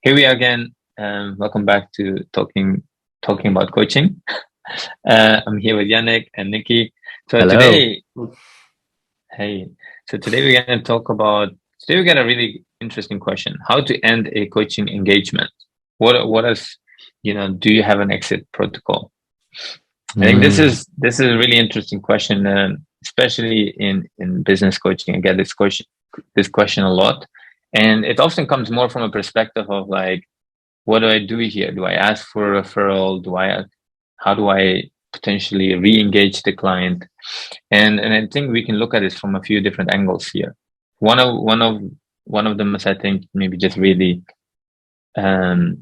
Here we are again. Welcome back to talking about coaching. I'm here with Yannick and Nicki. So Hello. hey, so today we're going to talk about. Today we got a really interesting question: how to end a coaching engagement. What is, do you have an exit protocol? I think this is a really interesting question, especially in business coaching. I get this question a lot, and it often comes more from a perspective of like, what do I do here? Do I ask for a referral? How do I potentially re-engage the client? And I think we can look at this from a few different angles here. One of them is, I think, maybe just really, if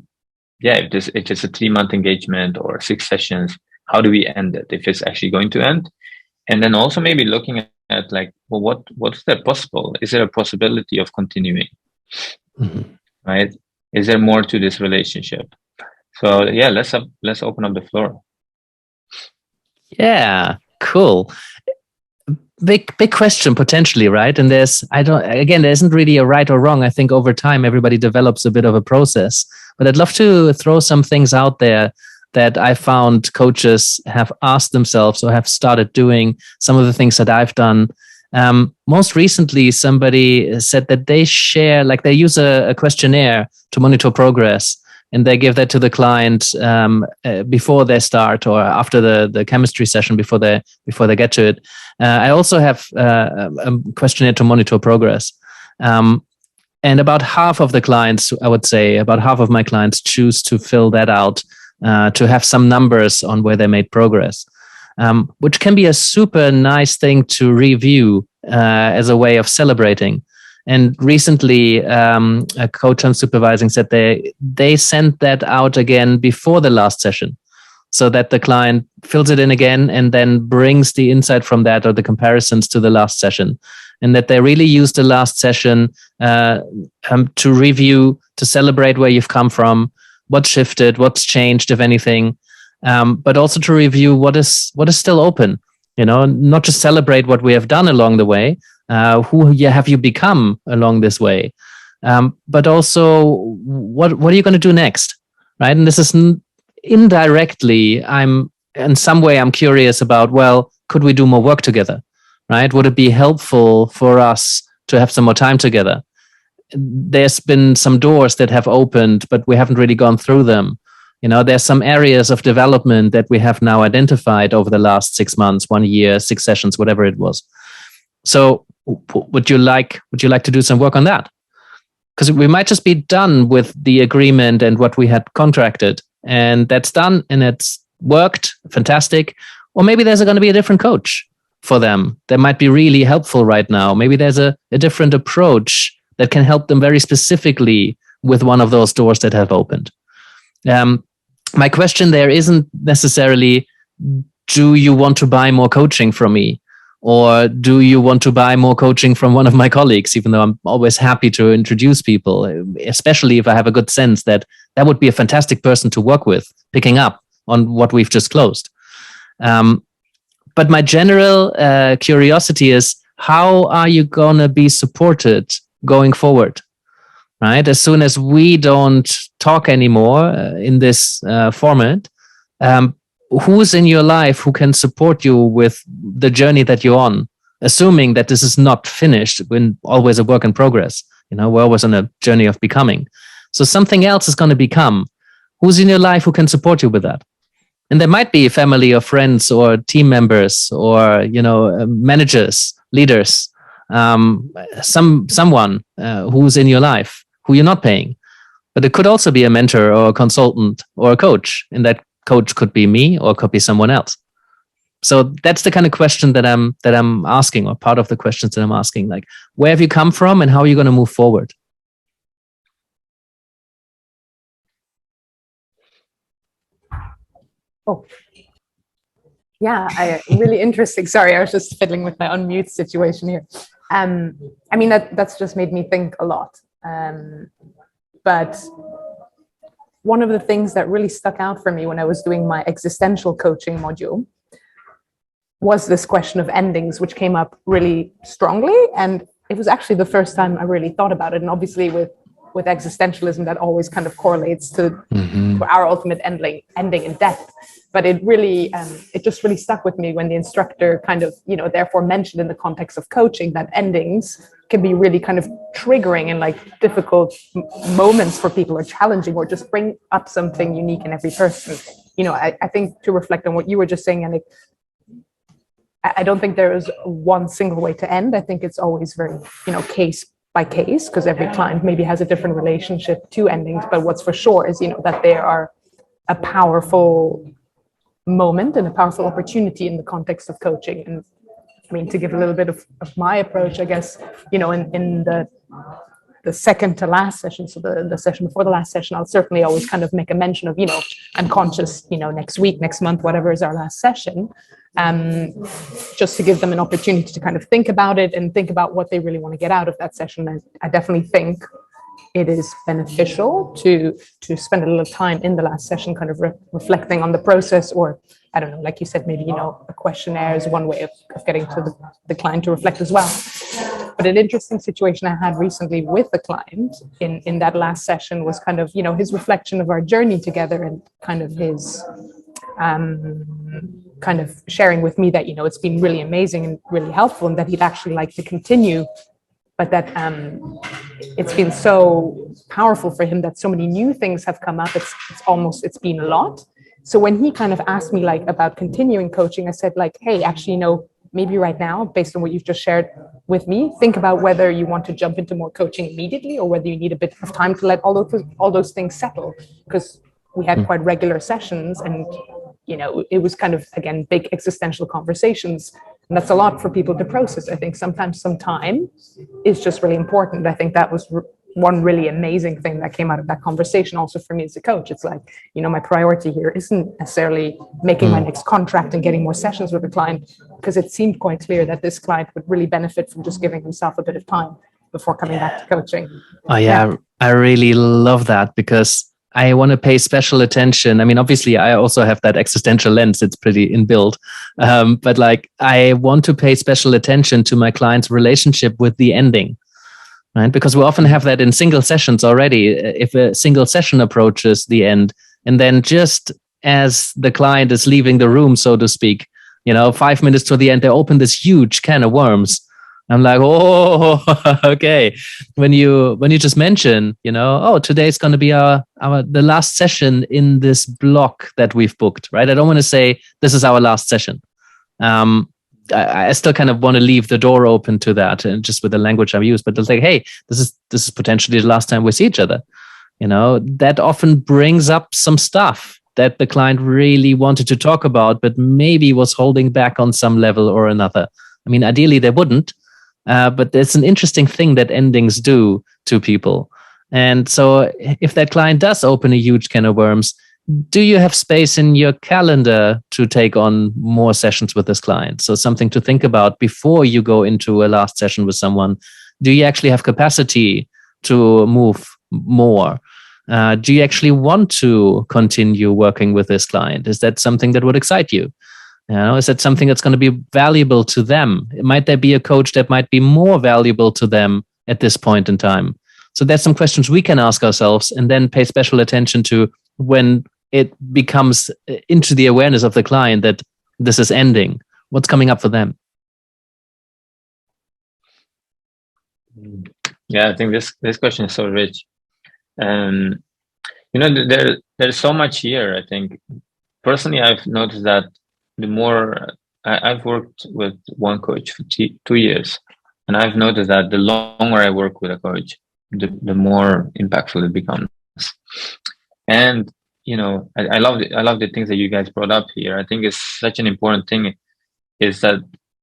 it's a 3-month engagement or 6 sessions, how do we end it if it's actually going to end? And then also maybe looking at like, well, what's there possible? Is there a possibility of continuing? Right? Is there more to this relationship? So yeah, let's open up the floor. Yeah, cool. Big question potentially, right? And there isn't really a right or wrong. I think over time everybody develops a bit of a process. But I'd love to throw some things out there that I found coaches have asked themselves or have started doing, some of the things that I've done. Most recently, somebody said that they use a questionnaire to monitor progress, and they give that to the client before they start or after the chemistry session before they get to it. I also have a questionnaire to monitor progress. And about half of the clients, I would say, about half of my clients choose to fill that out to have some numbers on where they made progress. Which can be a super nice thing to review as a way of celebrating. And recently, a coach I'm supervising said they sent that out again before the last session, so that the client fills it in again and then brings the insight from that or the comparisons to the last session, and that they really use the last session to review, to celebrate where you've come from, what shifted, what's changed, if anything. But also to review what is still open, not just celebrate what we have done along the way, who have you become along this way, but also what are you going to do next, right? And this is indirectly, I'm curious about, well, could we do more work together, right? Would it be helpful for us to have some more time together? There's been some doors that have opened, but we haven't really gone through them. There's some areas of development that we have now identified over the last 6 months, 1 year, 6 sessions, whatever it was. So would you like to do some work on that? Because we might just be done with the agreement and what we had contracted, and that's done and it's worked fantastic. Or maybe there's going to be a different coach for them that might be really helpful right now. Maybe there's a different approach that can help them very specifically with one of those doors that have opened. My question there isn't necessarily, do you want to buy more coaching from me? Or do you want to buy more coaching from one of my colleagues, even though I'm always happy to introduce people, especially if I have a good sense that would be a fantastic person to work with, picking up on what we've just closed. But my general curiosity is, how are you going to be supported going forward? Right? As soon as we don't talk anymore in this format, who's in your life who can support you with the journey that you're on, assuming that this is not finished, when always a work in progress. We're always on a journey of becoming. So something else is going to become. Who's in your life who can support you with that? And there might be family or friends or team members or, managers, leaders, someone who's in your life who you're not paying. But it could also be a mentor or a consultant or a coach, and that coach could be me or could be someone else. So that's the kind of question that I'm asking, or part of the questions that I'm asking, like, where have you come from and how are you going to move forward? Oh, yeah, really interesting. Sorry, I was just fiddling with my unmute situation here. That's just made me think a lot. But one of the things that really stuck out for me when I was doing my existential coaching module was this question of endings, which came up really strongly. And it was actually the first time I really thought about it. And obviously with with existentialism that always kind of correlates to our ultimate ending in death. But it really, it just really stuck with me when the instructor kind of, therefore mentioned in the context of coaching that endings can be really kind of triggering and like difficult moments for people, or challenging, or just bring up something unique in every person. I think, to reflect on what you were just saying, Yannick, I don't think there is one single way to end. I think it's always very, case by case, because every client maybe has a different relationship to endings. But what's for sure is, that they are a powerful moment and a powerful opportunity in the context of coaching. And I mean, to give a little bit of my approach, I guess, in the second to last session, so the session before the last session, I'll certainly always kind of make a mention of, I'm conscious, next week, next month, whatever is our last session, just to give them an opportunity to kind of think about it and think about what they really want to get out of that session. I definitely think it is beneficial to spend a little time in the last session kind of reflecting on the process, or I don't know, like you said, maybe, a questionnaire is one way of getting to the client to reflect as well. But an interesting situation I had recently with a client in that last session was kind of, his reflection of our journey together, and kind of his kind of sharing with me that, it's been really amazing and really helpful, and that he'd actually like to continue, but that it's been so powerful for him that so many new things have come up. It's been a lot. So when he kind of asked me like about continuing coaching, I said like, hey, actually, maybe right now, based on what you've just shared with me, think about whether you want to jump into more coaching immediately, or whether you need a bit of time to let all those things settle. Because we had quite regular sessions, and it was kind of, again, big existential conversations, and that's a lot for people to process. I think sometimes some time is just really important. I think that was one really amazing thing that came out of that conversation also for me as a coach. It's like, my priority here isn't necessarily making my next contract and getting more sessions with a client, because it seemed quite clear that this client would really benefit from just giving himself a bit of time before coming back to coaching. Oh yeah, I really love that, because I want to pay special attention. I mean, obviously, I also have that existential lens. It's pretty inbuilt. But like, I want to pay special attention to my client's relationship with the ending, right? Because we often have that in single sessions already. If a single session approaches the end, and then just as the client is leaving the room, so to speak, 5 minutes to the end, they open this huge can of worms. I'm like, oh, okay. When you just mention, today's going to be the last session in this block that we've booked, right? I don't want to say this is our last session. I still kind of want to leave the door open to that, and just with the language I use. But it's like, hey, this is potentially the last time we see each other. That often brings up some stuff that the client really wanted to talk about, but maybe was holding back on some level or another. I mean, ideally they wouldn't. But it's an interesting thing that endings do to people. And so if that client does open a huge can of worms, do you have space in your calendar to take on more sessions with this client? So something to think about before you go into a last session with someone. Do you actually have capacity to move more? Do you actually want to continue working with this client? Is that something that would excite you? Is that something that's going to be valuable to them? Might there be a coach that might be more valuable to them at this point in time? So that's some questions we can ask ourselves, and then pay special attention to when it becomes into the awareness of the client that this is ending. What's coming up for them? Yeah, I think this question is so rich. There's so much here. I think personally, I've noticed that the more I've worked with one coach for 2 years, and I've noticed that the longer I work with a coach, the more impactful it becomes. And I love the things that you guys brought up here. I think it's such an important thing. Is that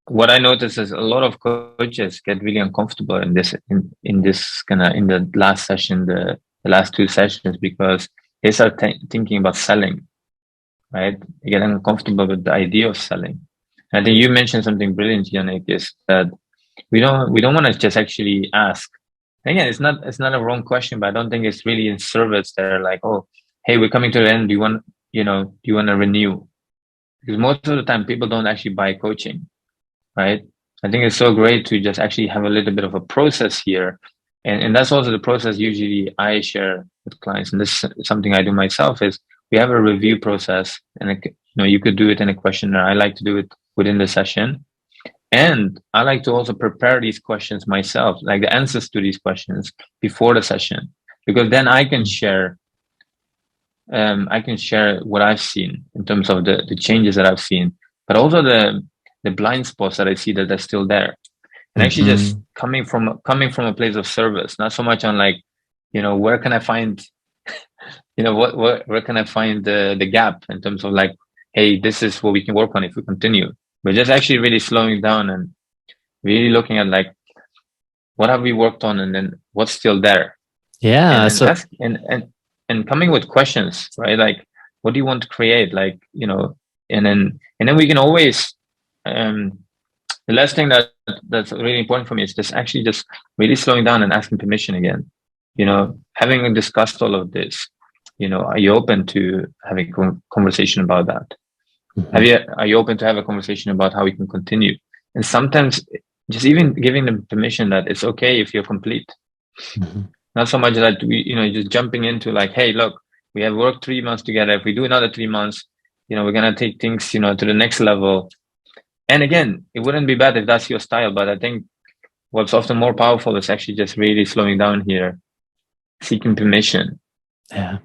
what I notice is a lot of coaches get really uncomfortable in this in the last session, the last 2 sessions, because they start thinking about selling. Right? They get uncomfortable with the idea of selling. I think you mentioned something brilliant, Yannick, is that we don't want to just actually ask. Again, it's not a wrong question, but I don't think it's really in service. They're like, oh, hey, we're coming to the end. Do you want to renew? Because most of the time people don't actually buy coaching, right? I think it's so great to just actually have a little bit of a process here And that's also the process usually I share with clients. And this is something I do myself is we have a review process, and you could do it in a questionnaire. I like to do it within the session. And I like to also prepare these questions myself, like the answers to these questions before the session, because then I can share what I've seen in terms of the changes that I've seen, but also the blind spots that I see that are still there. And actually just coming from a place of service, not so much on like, where can I find, where can I find the gap in terms of like, hey, this is what we can work on if we continue. But just actually really slowing down and really looking at like, what have we worked on, and then what's still there. Yeah. And coming with questions, right? Like, what do you want to create? Like, and then we can always, the last thing that's really important for me is just actually just really slowing down and asking permission again. Having discussed all of this, are you open to having a conversation about that? Are you open to have a conversation about how we can continue? And sometimes just even giving them permission that it's okay if you're complete. Not so much that we, just jumping into like, hey, look, we have worked 3 months together. If we do another 3 months, we're going to take things, to the next level. And again, it wouldn't be bad if that's your style, but I think what's often more powerful is actually just really slowing down here, seeking permission. Yeah.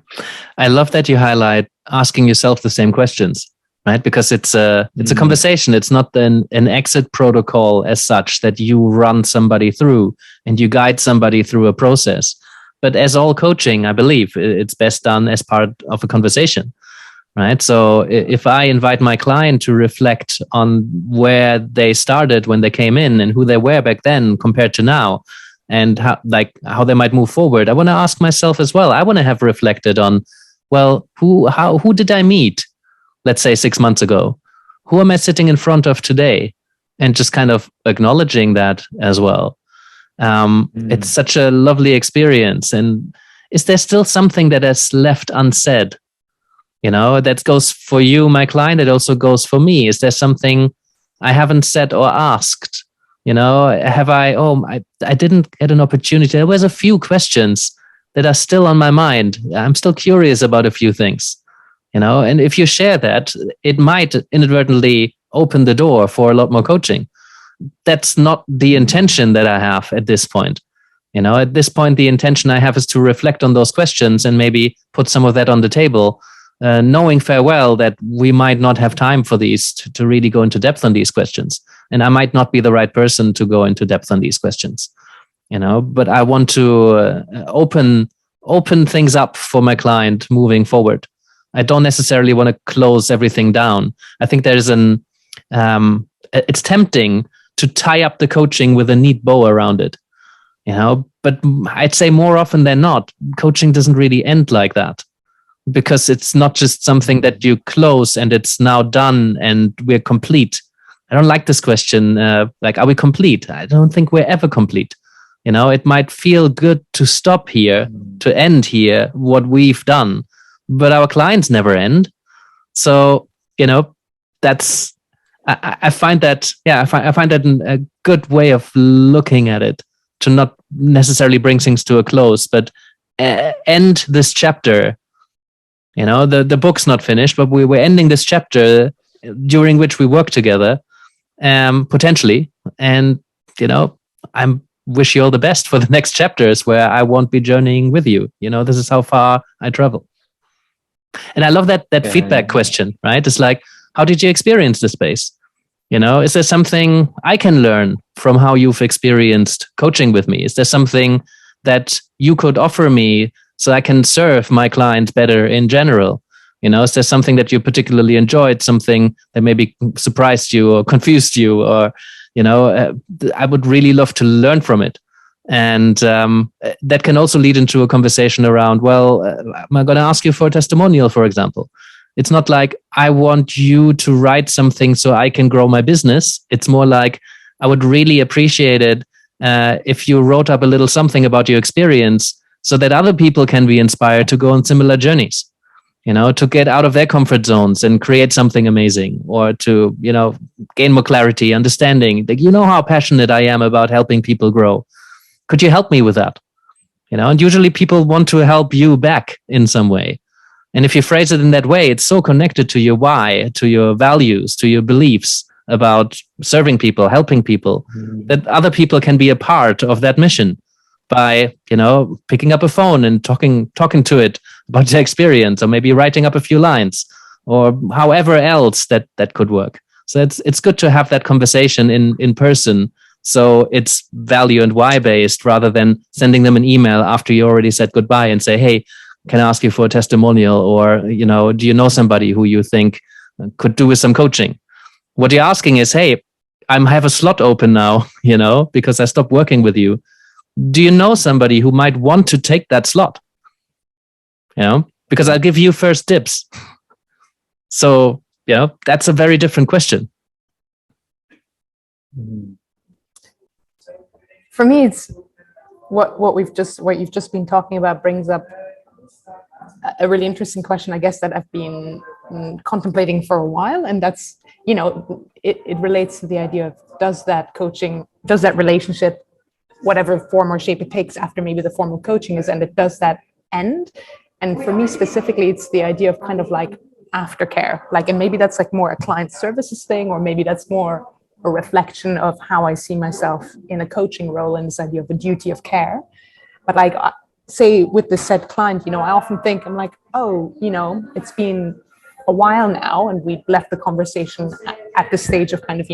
I love that you highlight asking yourself the same questions, right? Because it's a conversation. It's not an exit protocol as such that you run somebody through and you guide somebody through a process. But as all coaching, I believe it's best done as part of a conversation, right? So if I invite my client to reflect on where they started when they came in and who they were back then compared to now, and how they might move forward, I want to ask myself as well. I want to have reflected on, well, who did I meet, let's say 6 months ago? Who am I sitting in front of today? And just kind of acknowledging that as well. It's such a lovely experience. And is there still something that is left unsaid? That goes for you, my client. It also goes for me. Is there something I haven't said or asked? Have I didn't get an opportunity. There was a few questions that are still on my mind. I'm still curious about a few things, and if you share that, it might inadvertently open the door for a lot more coaching. That's not the intention that I have at this point. At this point, the intention I have is to reflect on those questions and maybe put some of that on the table, knowing farewell that we might not have time for these to really go into depth on these questions. And I might not be the right person to go into depth on these questions, but I want to open things up for my client moving forward. I don't necessarily want to close everything down. I think there's it's tempting to tie up the coaching with a neat bow around it, but I'd say more often than not, coaching doesn't really end like that, because it's not just something that you close and it's now done and we're complete. I don't like this question. Like, are we complete? I don't think we're ever complete. It might feel good to stop here, to end here, what we've done, but our clients never end. So, that's, I find that, I find that a good way of looking at it, to not necessarily bring things to a close, but end this chapter. The book's not finished, but we're ending this chapter during which we work together, potentially. And, I wish you all the best for the next chapters where I won't be journeying with you. This is how far I travel. And I love that feedback question, right? It's like, how did you experience the space? Is there something I can learn from how you've experienced coaching with me? Is there something that you could offer me so I can serve my clients better in general? Is there something that you particularly enjoyed, something that maybe surprised you or confused you, or, I would really love to learn from it. And that can also lead into a conversation around, well, am I going to ask you for a testimonial, for example? It's not like I want you to write something so I can grow my business. It's more like I would really appreciate it if you wrote up a little something about your experience so that other people can be inspired to go on similar journeys, to get out of their comfort zones and create something amazing, or to, gain more clarity, understanding. Like, how passionate I am about helping people grow. Could you help me with that? and usually people want to help you back in some way. And if you phrase it in that way, it's so connected to your why, to your values, to your beliefs about serving people, helping people, that other people can be a part of that mission by, picking up a phone and talking to it about their experience, or maybe writing up a few lines, or however else that could work. So it's good to have that conversation in person. So it's value and why based, rather than sending them an email after you already said goodbye and say, hey, can I ask you for a testimonial? Or, do you know somebody who you think could do with some coaching? What you're asking is, hey, I have a slot open now, because I stopped working with you. Do you know somebody who might want to take that slot? Because I'll give you first dibs. So, that's a very different question. For me, it's what you've just been talking about brings up a really interesting question, I guess, that I've been contemplating for a while. And that's, it relates to the idea of, does that relationship, whatever form or shape it takes after maybe the formal coaching is ended, does that end? And for me specifically, it's the idea of kind of like aftercare, and maybe that's like more a client services thing, or maybe that's more a reflection of how I see myself in a coaching role, and this idea of a duty of care. But say with the said client, I often think, I'm like, oh, it's been a while now, and we've left the conversation at the stage of kind of,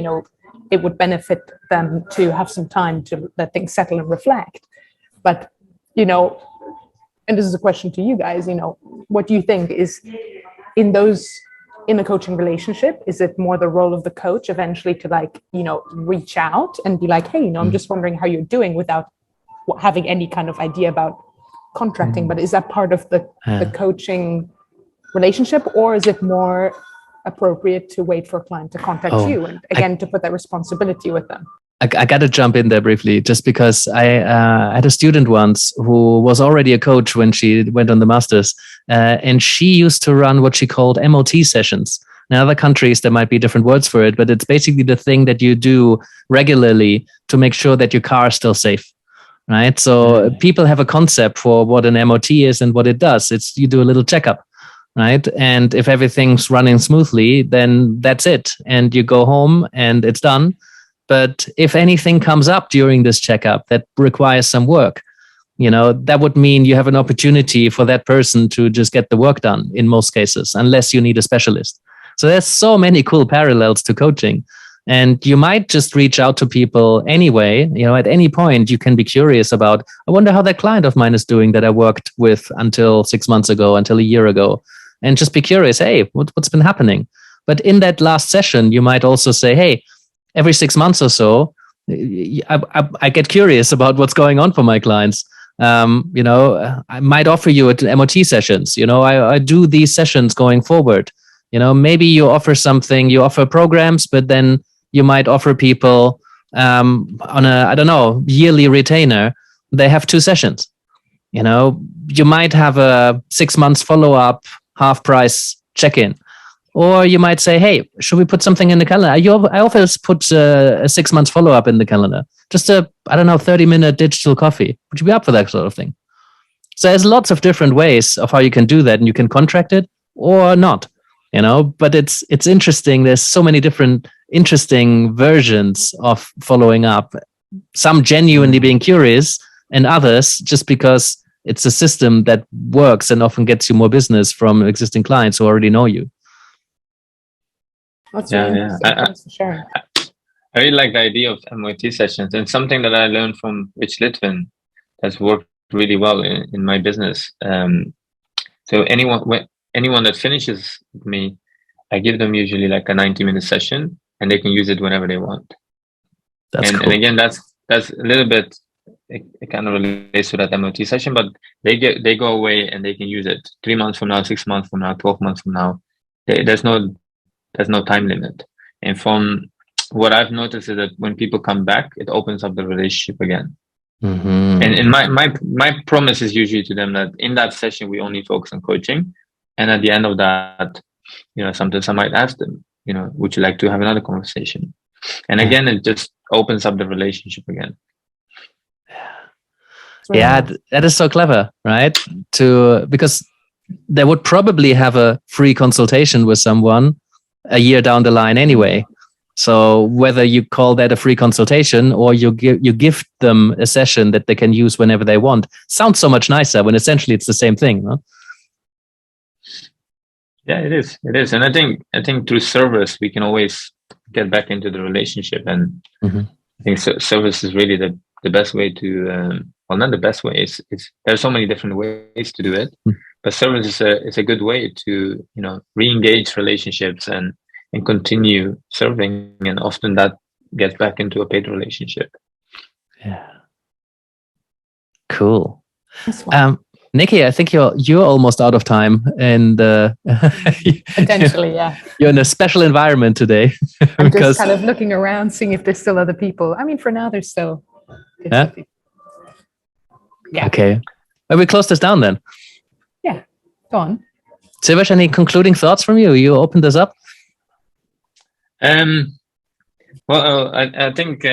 it would benefit them to have some time to let things settle and reflect. But, and this is a question to you guys, what do you think is in a coaching relationship? Is it more the role of the coach eventually to reach out and be like, hey, I'm just wondering how you're doing, without having any kind of idea about contracting? But is that part of the coaching relationship, or is it more appropriate to wait for a client to contact you, and again to put that responsibility with them? I got to jump in there briefly, just because I had a student once who was already a coach when she went on the master's, and she used to run what she called MOT sessions. In other countries, there might be different words for it, but it's basically the thing that you do regularly to make sure that your car is still safe. Right. So people have a concept for what an MOT is and what it does. It's you do a little checkup. Right. And if everything's running smoothly, then that's it. And you go home and it's done. But if anything comes up during this checkup that requires some work, that would mean you have an opportunity for that person to just get the work done in most cases, unless you need a specialist. So there's so many cool parallels to coaching. And you might just reach out to people anyway. At any point, you can be curious about, I wonder how that client of mine is doing that I worked with until 6 months ago, until a year ago, and just be curious, hey, what's been happening? But in that last session, you might also say, hey, every 6 months or so, I get curious about what's going on for my clients. I might offer you at MOT sessions. I do these sessions going forward. Maybe you offer something, you offer programs, but then you might offer people on a, yearly retainer. They have 2 sessions. You might have a 6 months follow-up, half price check-in. Or you might say, hey, should we put something in the calendar? I always put a 6 months follow-up in the calendar. Just a 30-minute digital coffee. Would you be up for that sort of thing? So there's lots of different ways of how you can do that, and you can contract it or not. But it's interesting. There's so many different interesting versions of following up. Some genuinely being curious, and others just because it's a system that works and often gets you more business from existing clients who already know you. That's really interesting. Thanks for sharing. I really like the idea of MOT sessions, and something that I learned from Rich Litvin that's worked really well in my business. So anyone that finishes with me, I give them usually like a 90-minute session, and they can use it whenever they want. That's cool. And again, that's a little bit, it kind of relates to that MOT session, but they go away and they can use it 3 months from now, 6 months from now, 12 months from now. There's no time limit. And from what I've noticed is that when people come back, it opens up the relationship again. Mm-hmm. And my promise is usually to them that in that session, we only focus on coaching. And at the end of that, sometimes I might ask them, would you like to have another conversation? And again, it just opens up the relationship again. Yeah, that is so clever, right? Because they would probably have a free consultation with someone a year down the line anyway. So whether you call that a free consultation or you gift them a session that they can use whenever they want, sounds so much nicer when essentially it's the same thing, no? Yeah, it is. It is, and I think through service we can always get back into the relationship, and I think service is really the best way to. Well, not the best way. It's there's so many different ways to do it, but service is a good way to re-engage relationships and continue serving, and often that gets back into a paid relationship. Yeah. Cool. Nicki, I think you're almost out of time, and potentially, yeah. You're in a special environment today. I'm just kind of looking around, seeing if there's still other people. I mean, for now, there's still. Yeah. Okay. Well, we close this down then. Yeah. Go on. Siawash, any concluding thoughts from you? You opened this up. Well, I think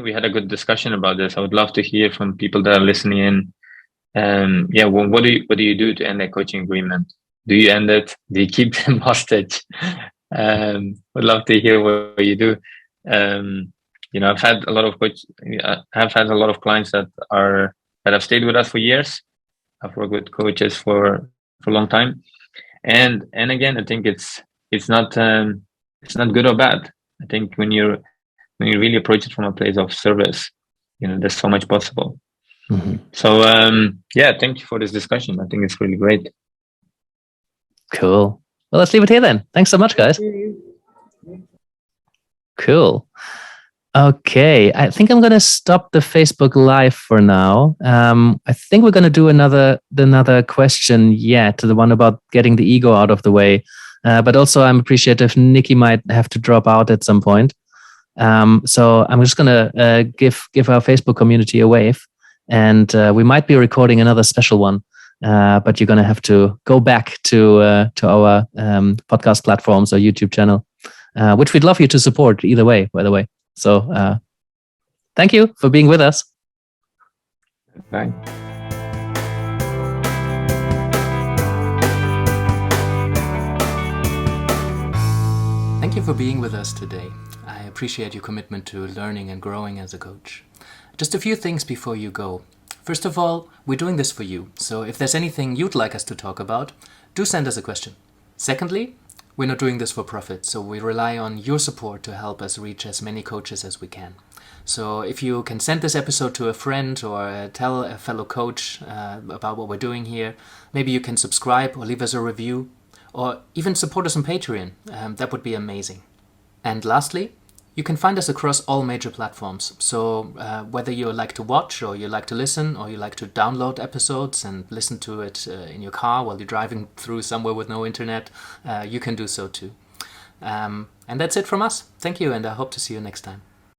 we had a good discussion about this. I would love to hear from people that are listening in. Yeah, well, what do you do to end a coaching agreement? Do you end it? Do you keep them hostage? Would love to hear what you do. I've had a lot of clients that have stayed with us for years. I've worked with coaches for a long time, and again, I think it's not good or bad. I think when you really approach it from a place of service, there's so much possible. So thank you for this discussion. I think it's really great. Cool. Well, let's leave it here then. Thanks so much, guys. Cool. Okay, I think I'm going to stop the Facebook Live for now. I think we're going to do another question yet, the one about getting the ego out of the way. But also, I'm appreciative Nicki might have to drop out at some point. So I'm just going to give our Facebook community a wave. And we might be recording another special one, but you're going to have to go back to our podcast platforms or YouTube channel, which we'd love you to support either way, by the way. So thank you for being with us. Bye. Thank you for being with us today. I appreciate your commitment to learning and growing as a coach. Just a few things before you go. First of all, we're doing this for you, so if there's anything you'd like us to talk about, do send us a question. Secondly, we're not doing this for profit, so we rely on your support to help us reach as many coaches as we can. So if you can send this episode to a friend or tell a fellow coach about what we're doing here, maybe you can subscribe or leave us a review, or even support us on Patreon. That would be amazing. And lastly, you can find us across all major platforms. So whether you like to watch or you like to listen or you like to download episodes and listen to it in your car while you're driving through somewhere with no internet, you can do so too. And that's it from us. Thank you, and I hope to see you next time.